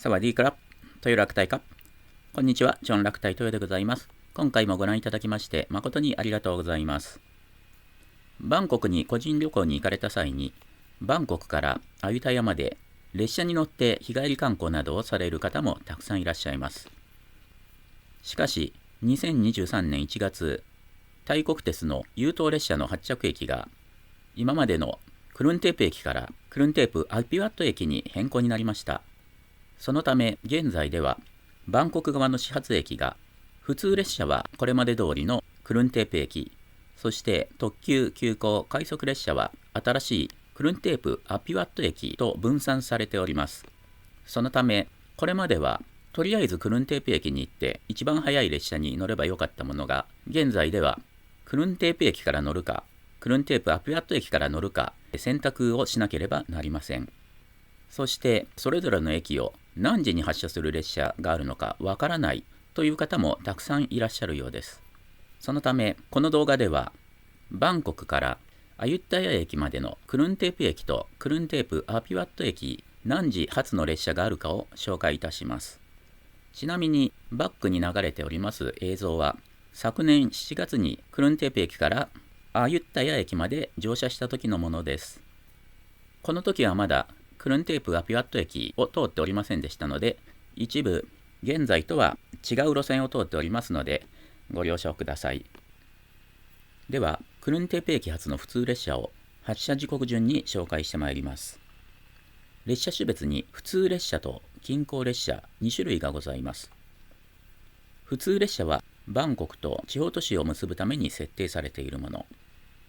サワディークラップ、豊楽隊か。こんにちは、ジョン楽隊豊でございます。今回もご覧いただきまして誠にありがとうございます。バンコクに個人旅行に行かれた際に、バンコクからアユタヤまで列車に乗って日帰り観光などをされる方もたくさんいらっしゃいます。しかし、2023年1月、タイ国鉄の優等列車の発着駅が、今までのクルンテープ駅からクルンテープアピワット駅に変更になりました。そのため現在ではバンコク側の始発駅が普通列車はこれまで通りのクルンテープ駅、そして特急急行快速列車は新しいクルンテープアピワット駅と分散されております。そのためこれまではとりあえずクルンテープ駅に行って一番早い列車に乗ればよかったものが、現在ではクルンテープ駅から乗るかクルンテープアピワット駅から乗るか選択をしなければなりません。そしてそれぞれの駅を何時に発車する列車があるのかわからないという方もたくさんいらっしゃるようです。そのためこの動画ではバンコクからアユッタヤ駅までのクルンテープ駅とクルンテープアピワット駅何時発の列車があるかを紹介いたします。ちなみにバックに流れております映像は昨年7月にクルンテープ駅からアユッタヤ駅まで乗車した時のものです。この時はまだクルンテープアピワット駅を通っておりませんでしたので、一部現在とは違う路線を通っておりますのでご了承ください。ではクルンテープ駅発の普通列車を発車時刻順に紹介してまいります。列車種別に普通列車と近郊列車2種類がございます。普通列車はバンコクと地方都市を結ぶために設定されているもの。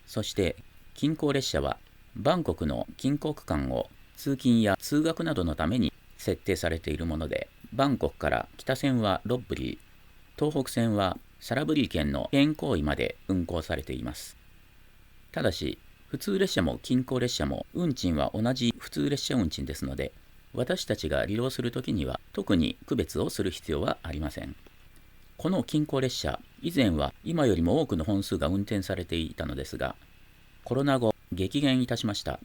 そして近郊列車はバンコクの近郊区間を通勤や通学などのために設定されているもので、バンコクから北線はロッブリー、東北線はサラブリー県のケーンコーイまで運行されています。ただし、普通列車も近郊列車も運賃は同じ普通列車運賃ですので、私たちが利用するときには特に区別をする必要はありません。この近郊列車、以前は今よりも多くの本数が運転されていたのですが、コロナ後激減いたしました。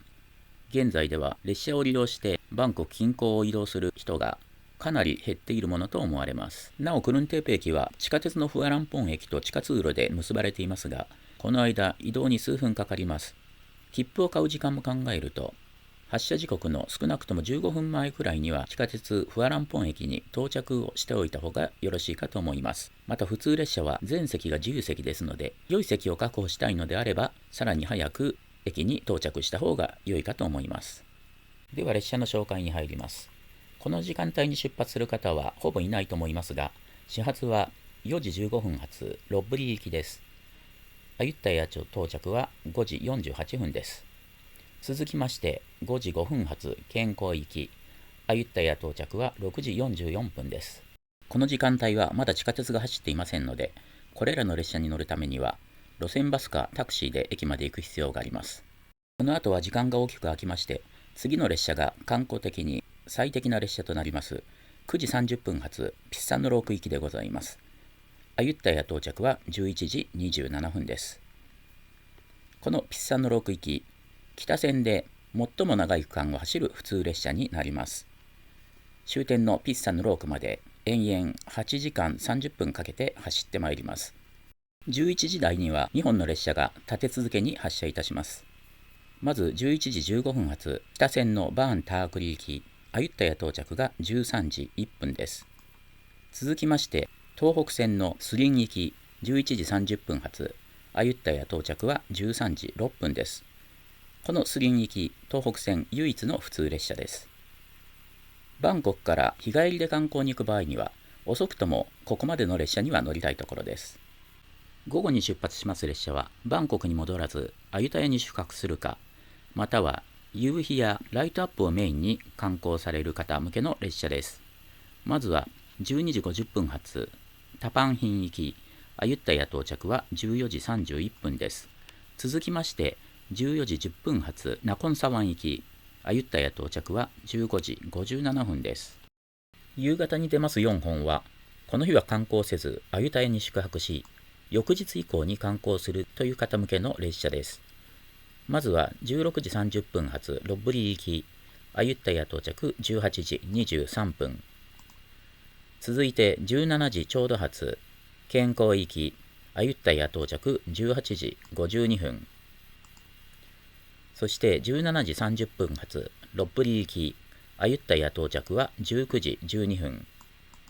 現在では列車を利用してバンコク近郊を移動する人がかなり減っているものと思われます。なおクルンテープ駅は地下鉄のフアランポン駅と地下通路で結ばれていますが、この間移動に数分かかります。切符を買う時間も考えると、発車時刻の少なくとも15分前くらいには地下鉄フアランポン駅に到着をしておいた方がよろしいかと思います。また普通列車は全席が自由席ですので、良い席を確保したいのであればさらに早く駅に到着した方が良いかと思います。では列車の紹介に入ります。この時間帯に出発する方はほぼいないと思いますが、始発は4時15分発ロッブリー行きです。アユッタヤ到着は5時48分です。続きまして5時5分発ケーンコー行き、アユッタヤ到着は6時44分です。この時間帯はまだ地下鉄が走っていませんので、これらの列車に乗るためには路線バスかタクシーで駅まで行く必要があります。この後は時間が大きく空きまして、次の列車が観光的に最適な列車となります9時30分発ピッサンノローク行きでございます。アユッタヤ到着は11時27分です。このピッサンノローク行き、北線で最も長い区間を走る普通列車になります。終点のピッサンノロークまで延々8時間30分かけて走ってまいります。11時台には2本の列車が立て続けに発車いたします。まず11時15分発北線のバーンタークリ行きアユッタヤ到着が13時1分です。続きまして東北線のスリン行き11時30分発アユッタヤ到着は13時6分です。このスリン行き東北線唯一の普通列車です。バンコクから日帰りで観光に行く場合には遅くともここまでの列車には乗りたいところです。午後に出発します列車はバンコクに戻らずアユタヤに宿泊するか、または夕日やライトアップをメインに観光される方向けの列車です。まずは12時50分発タパンヒン行きアユッタヤ到着は14時31分です。続きまして14時10分発ナコンサワン行きアユッタヤ到着は15時57分です。夕方に出ます4本はこの日は観光せずアユタヤに宿泊し、翌日以降に観光するという方向けの列車です。まずは16時30分発ロッブリー行きアユッタヤ到着18時23分、続いて17時ちょうど発、健康行き、アユッタヤ到着18時52分。そして17時30分発、ロッブリ行き、アユッタヤ到着は19時12分。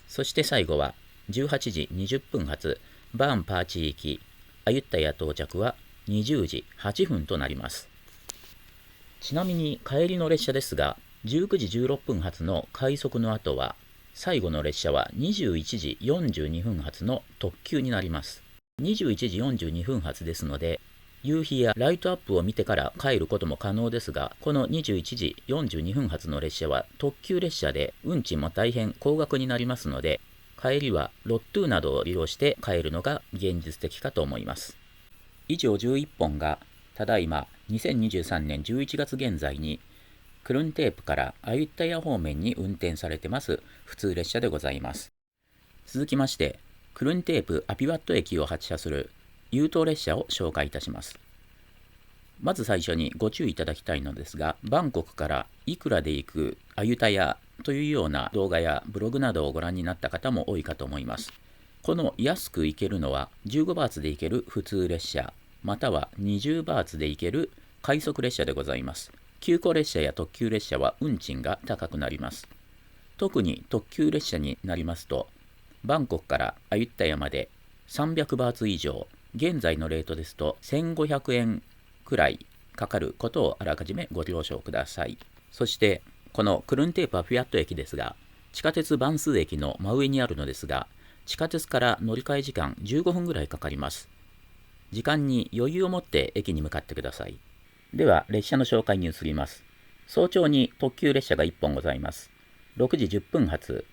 そして最後は18時20分発、バーンパーチ行き、アユッタヤ到着は20時8分となります。ちなみに帰りの列車ですが、19時16分発の快速の後は、最後の列車は21時42分発の特急になります。21時42分発ですので、夕日やライトアップを見てから帰ることも可能ですが、この21時42分発の列車は特急列車で運賃も大変高額になりますので、帰りはロットゥーなどを利用して帰るのが現実的かと思います。以上11本がただいま2023年11月現在にクルンテープからアユッタヤ方面に運転されてます普通列車でございます。続きまして、クルンテープアピワット駅を発車する優等列車を紹介いたします。まず最初にご注意いただきたいのですが、バンコクからいくらで行くアユタヤというような動画やブログなどをご覧になった方も多いかと思います。この安く行けるのは15バーツで行ける普通列車、または20バーツで行ける快速列車でございます。急行列車や特急列車は運賃が高くなります。特に特急列車になりますと、バンコクからアユッタヤまで300バーツ以上、現在のレートですと1500円くらいかかることをあらかじめご了承ください。そして、このクルンテープアフィアット駅ですが、地下鉄バンスー駅の真上にあるのですが、地下鉄から乗り換え時間15分ぐらいかかります。時間に余裕を持って駅に向かってください。では、列車の紹介に移ります。早朝に特急列車が1本ございます。6時10分発、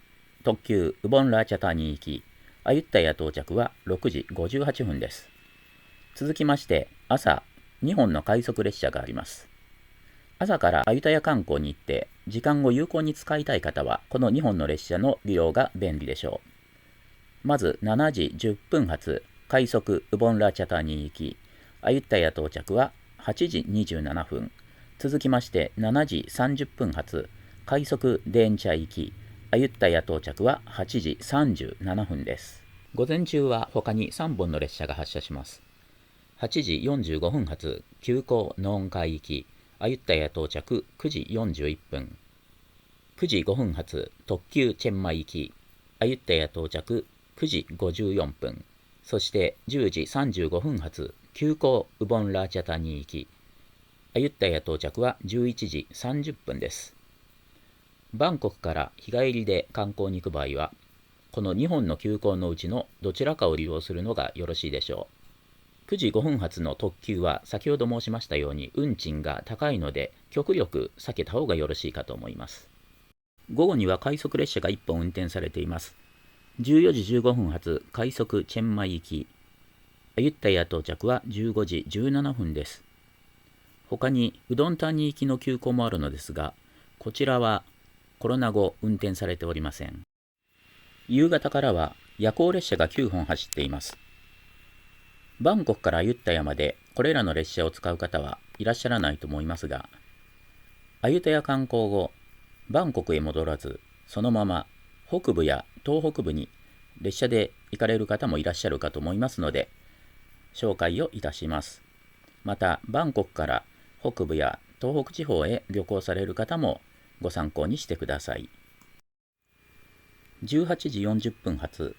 特急ウボンラーチャタニー行き、アユッタヤ到着は6時58分です。続きまして、朝2本の快速列車があります。朝からアユタヤ観光に行って時間を有効に使いたい方は、この2本の列車の利用が便利でしょう。まず7時10分発、快速ウボンラーチャタニー行き、アユッタヤ到着は8時27分。続きまして7時30分発、快速デーンチャ行き、アユッタヤ到着は8時37分です。午前中は他に3本の列車が発車します。8時45分発、急行ノーンカイ行き、アユッタヤ到着9時41分。9時5分発、特急チェンマイ行き、アユッタヤ到着9時54分。そして10時35分発、急行ウボンラーチャタニー行き、アユッタヤ到着は11時30分です。バンコクから日帰りで観光に行く場合は、この2本の急行のうちのどちらかを利用するのがよろしいでしょう。9時5分発の特急は先ほど申しましたように運賃が高いので、極力避けた方がよろしいかと思います。午後には快速列車が1本運転されています。14時15分発、快速チェンマイ行き、アユッタヤ到着は15時17分です。他にウドンタニー行きの急行もあるのですが、こちらはコロナ後運転されておりません。夕方からは夜行列車が9本走っています。バンコクからアユッタヤまでこれらの列車を使う方はいらっしゃらないと思いますが、アユタヤ観光後、バンコクへ戻らず、そのまま北部や東北部に列車で行かれる方もいらっしゃるかと思いますので、紹介をいたします。また、バンコクから北部や東北地方へ旅行される方もご参考にしてください。18時40分発、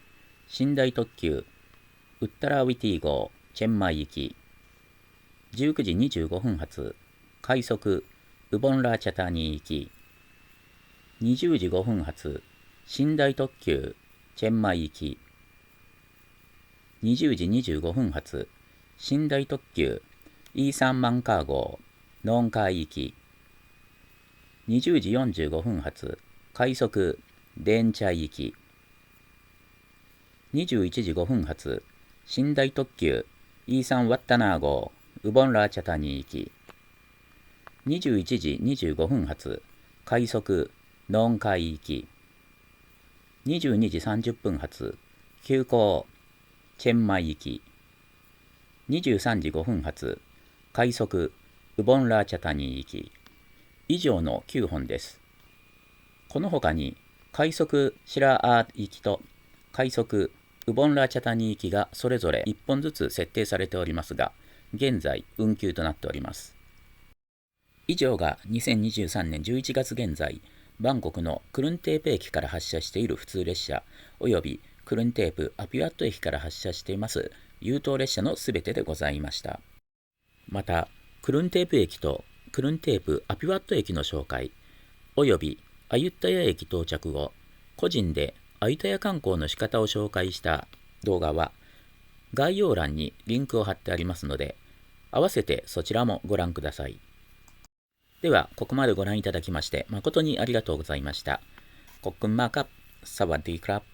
寝台特急ウッタラーウィティ号チェンマイ行き、19時25分発、快速ウボンラーチャタニー行き、20時5分発、寝台特急チェンマイ行き、20時25分発、寝台特急イーサンマンカー号ノーンカー行き、20時45分発、快速デーンチャイ行き、21時5分発、寝台特急イーサンワッタナー号ウボンラーチャタニー行き、21時25分発、快速ノーンカー行き、22時30分発、急行チェンマイ行き、23時5分発、快速ウボンラーチャタニー行き、以上の9本です。この他に快速シラアー行きと快速ウボンラチャタニ行きがそれぞれ1本ずつ設定されておりますが、現在運休となっております。以上が2023年11月現在、バンコクのクルンテープ駅から発車している普通列車、およびクルンテープアピュアット駅から発車しています優等列車のすべてでございました。また、クルンテープ駅とクルンテープアピュアット駅の紹介、およびアユッタヤ駅到着後、個人でアユタヤ観光の仕方を紹介した動画は、概要欄にリンクを貼ってありますので、合わせてそちらもご覧ください。では、ここまでご覧いただきまして誠にありがとうございました。ขอบคุณมากครับ สวัสดีครับ